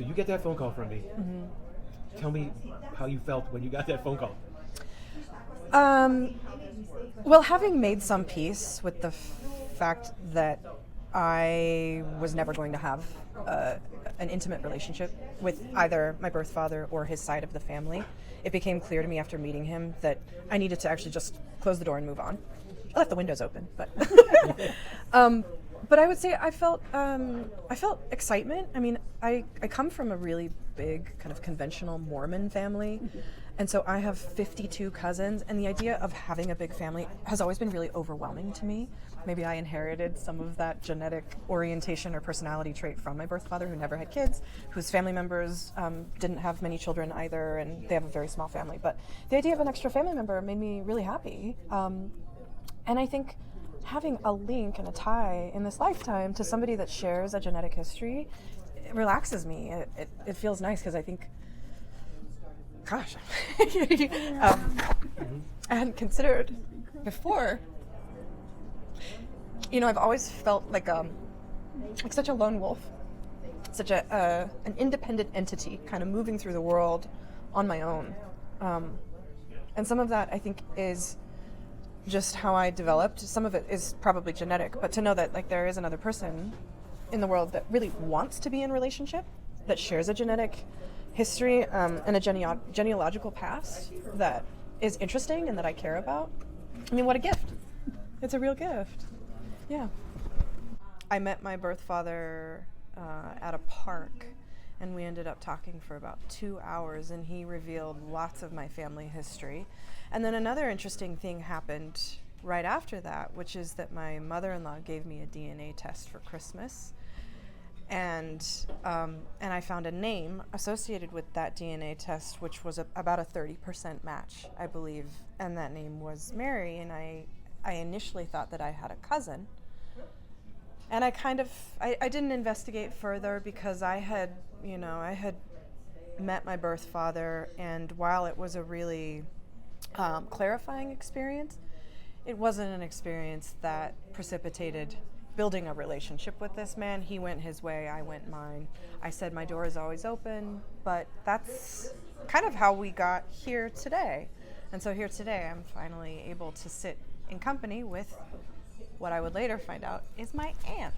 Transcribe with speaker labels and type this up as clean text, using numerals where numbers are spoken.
Speaker 1: So you get that phone call from me.
Speaker 2: Mm-hmm.
Speaker 1: Tell me how you felt when you got that phone call.
Speaker 2: Well, having made some peace with the fact that I was never going to have an intimate relationship with either my birth father or his side of the family, it became clear to me after meeting him that I needed to actually just close the door and move on. I left the windows open, but but I would say I felt excitement. I mean, I come from a really big kind of conventional Mormon family, and so I have 52 cousins, and the idea of having a big family has always been really overwhelming to me. Maybe I inherited some of that genetic orientation or personality trait from my birth father, who never had kids, whose family members didn't have many children either, and they have a very small family. But the idea of an extra family member made me really happy. And I think having a link and a tie in this lifetime to somebody that shares a genetic history, it relaxes me. It feels nice because I think, gosh, I hadn't considered before. You know, I've always felt like such a lone wolf, such an independent entity, kind of moving through the world on my own. And some of that, I think, is just how I developed. Some of it is probably genetic, but to know that like there is another person in the world that really wants to be in relationship, that shares a genetic history and a genealogical past that is interesting and that I care about. I mean, what a gift. It's a real gift. Yeah. I met my birth father at a park, and we ended up talking for about 2 hours, and he revealed lots of my family history. And then another interesting thing happened right after that, which is that my mother-in-law gave me a DNA test for Christmas. And I found a name associated with that DNA test, which was about a 30% match, I believe. And that name was Mary, and I initially thought that I had a cousin. And I didn't investigate further because I had met my birth father, and while it was a really clarifying experience, it wasn't an experience that precipitated building a relationship with this man. He went his way, I went mine. I said my door is always open, but that's kind of how we got here today. And so here today, I'm finally able to sit in company with what I would later find out is my aunt.